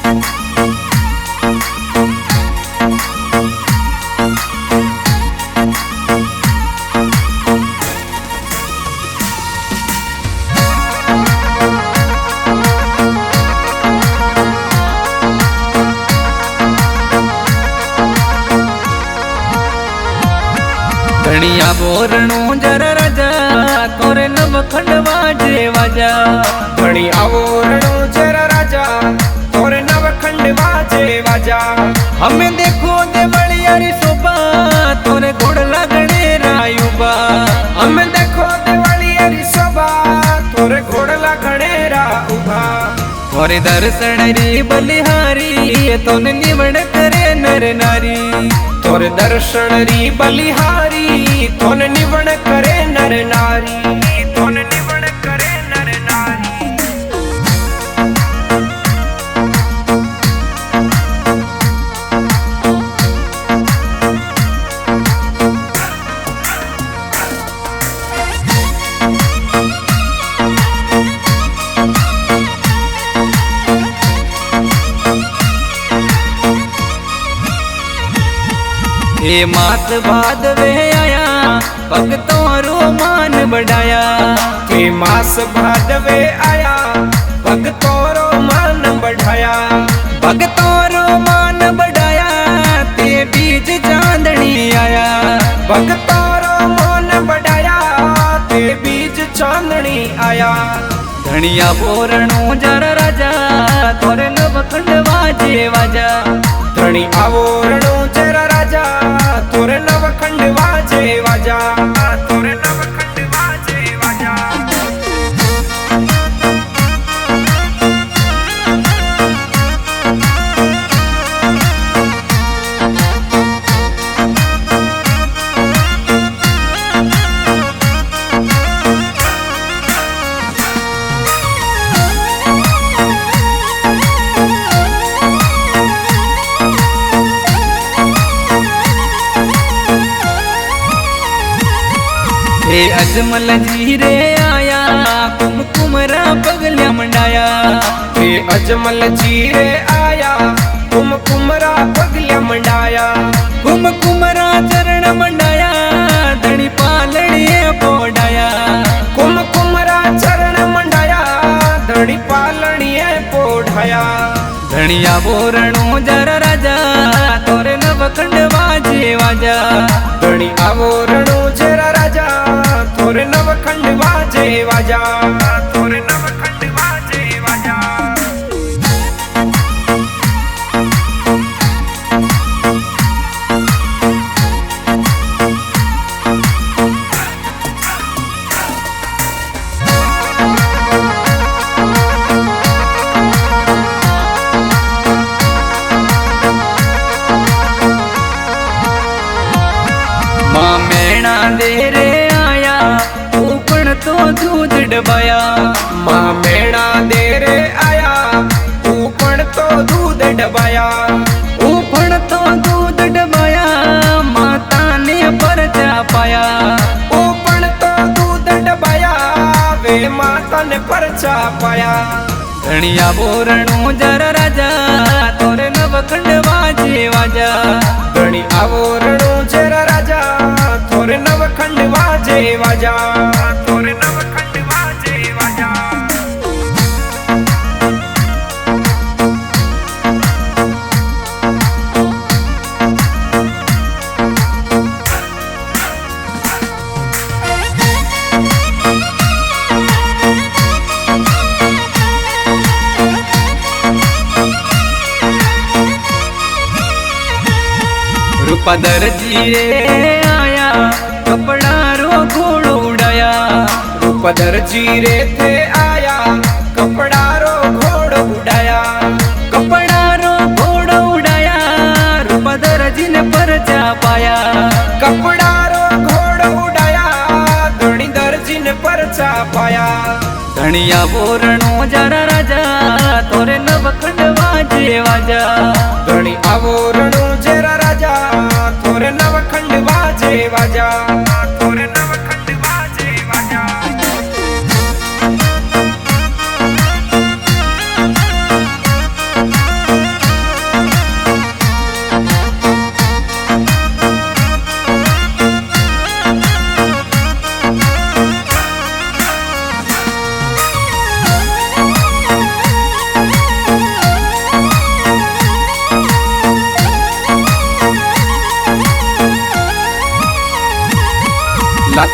धनिया बोरणो जर राजा तोरे नवखंड वाजे वाजा। धनिया बोरणो जर राजा तोरे नवखंड वाजे वाजा। हमें देखो देवलियारी शोभा तोरे घोड़ लागणे रायुबा। हमें देखो देवलियारी शोभा तोरे घोड़ लागणे रायुबा। तोरे दर्शन री बलिहारी तोने निवण करे नर नारी। तोरे दर्शन री बलिहारी तोने निवण करे नर नारी। तोने निवण करे नर नारी। हे मात भादवे आया भगतों रो मान बढ़ाया। हे मास भादवे आया भगतों रो मान बढ़ाया। भगतों रो मान बढ़ाया ते बीज चांदनी आया। भगतों रो मान बढ़ाया ते बीज चांदनी आया। धनिया बोरणो जर राजा तोरे नवखंड वाजे वाजा। धनिया बोरणो जर राजा तोरे नवखंड वाजे वाजा। तोरे नवखंड वाजे वाजा। हे अजमल जी रे आया कुमकुमरा पगल्या मंडाया। हे अजमल जी रे आया कुमकुमरा पगल्या मंडाया। कुमकुमरा चरण मंडाया धनी पालड़िए पोडाया। कुमकुमरा चरण मंडाया धनी पालड़िए पोढ़ाया। धनिया बोरणो जर राजा तोरे नवखंड वाजे वाजा। धनिया बोरणो जर राजा तोरे नवखंड वाजे वाजा। तोरे नवखंड वाजे वाजा। मां मेणा दे रे आया ऊपण तो दूध डबाया। मां मेणा दे रे आया ऊपण तो दूध डबाया। ऊपण तो दूध डबाया माता ने परचा पाया। ऊपण तो दूध डबाया वे माता ने परचा पाया। धनिया बोरणो जर राजा तोरे नवखंड वाजे वाजा। धनिया बोरणो जर राजा तोरे नवखंड वाजे वाजा। तोरे नवखंड वाजे वाजा। रूपधर जी रे आया कपड़ा रो घोड़ो उड़ाया। रूपधर जी रे थे आया कपड़ा रो घोड़ उड़ाया। कपड़ा रो घोड़ो उड़ाया रूपधर जी ने परचा पाया। कपड़ा रो घोड़ उड़ाया धनीधर जी ने परचा पाया। धनिया बोरणो जरा राजा तोरे नवखंड वाजे वाजा। धनिया बोरणो जरा राजा तोरे नवखंड वाजे वाजा। तोरे नवखंड वाजे वाजा।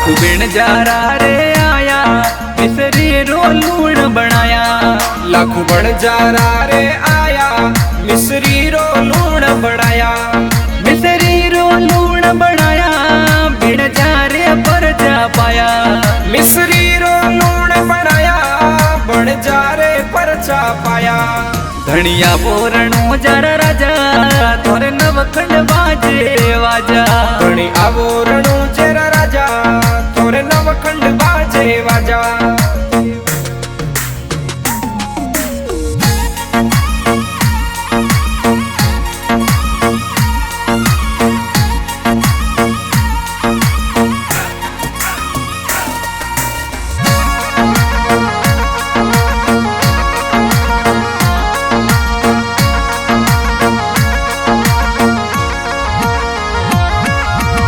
लाखों बिन जारा रे आया मिसरी रो लूण बनाया लाखों बणजारा रे आया मिसरी रो लूण बनाया मिसरी रो लूण बनाया बिन जारे पर जा पाया मिसरी रो लूण बनाया बणजारे परचा पाया धनिया बोरणो जरा राजा तोरे नवखंड बाजे वाजा धणी आवरणो जरा राजा तोरे नवखंड बाजे वाजा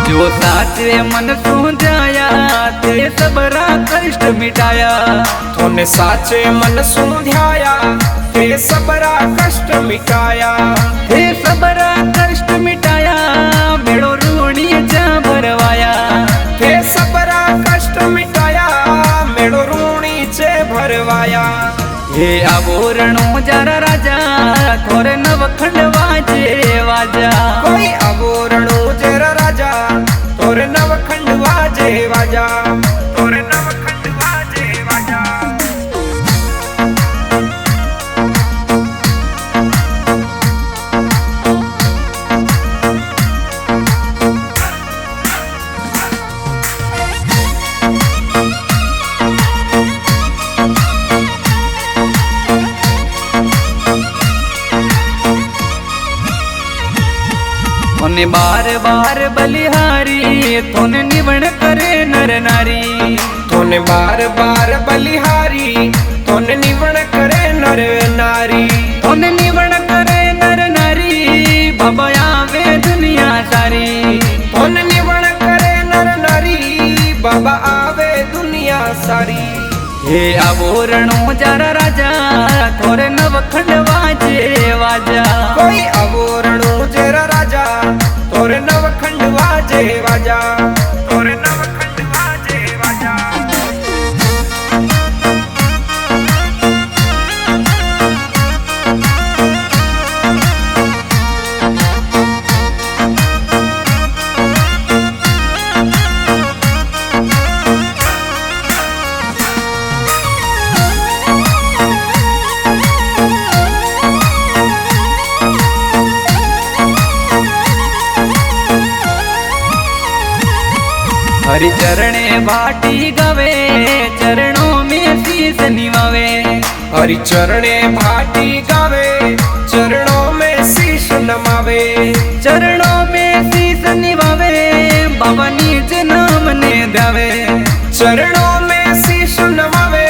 जो साचे मन सूंझाया ते सबरा कष्ट मिटाया तोने साचे मन सूंध्याया ते सबरा कष्ट मिटाया ते सबरा कष्ट मिटाया मेड़ो ऋणी जा भरवाया ते सबरा कष्ट मिटाया मेड़ो ऋणी चे भरवाया हे आभूरणो जरा राजा थोरे नवखंड वाजे वाजा कोई आवरणो जरा राजा तोरे नवखंड वाजे वाजा तोरे नवखंड वाजे वाजा थोने बार बार बलिहारी थोने निवण करे नर नारी तोने बार बार बलिहारी तोने निवण करे नर नारी थोने निवण करे नर नारी बाबा आवे दुनिया सारी तोने निवण करे नर नारी बाबा आवे दुनिया सारी हे आभूरणो जरा राजा थोरे नवखंड वाजे वाजा कोई आवरणो जरा राजा तोरे नवखंड वाजे वाजा तोरे नवखंड वाजे वाजा हरि चरणे भाटी गवे चरणों में शीस निवावे हरि चरणे भाटी गावे चरणों में शीश नमावे चरणों में शीस निवावे बाबा निज नाम ने ध्यावे चरणों में शीश नमावे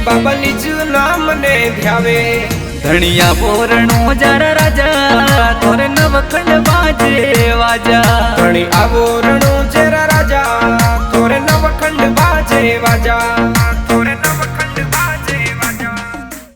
बाबा निज नाम ने ध्यावे धनिया बोरणो जरा राजा थोरे नवखंड बाजे वाजा धणी आवरणो जरा राजा तोरे नवखंड बाजे वाजा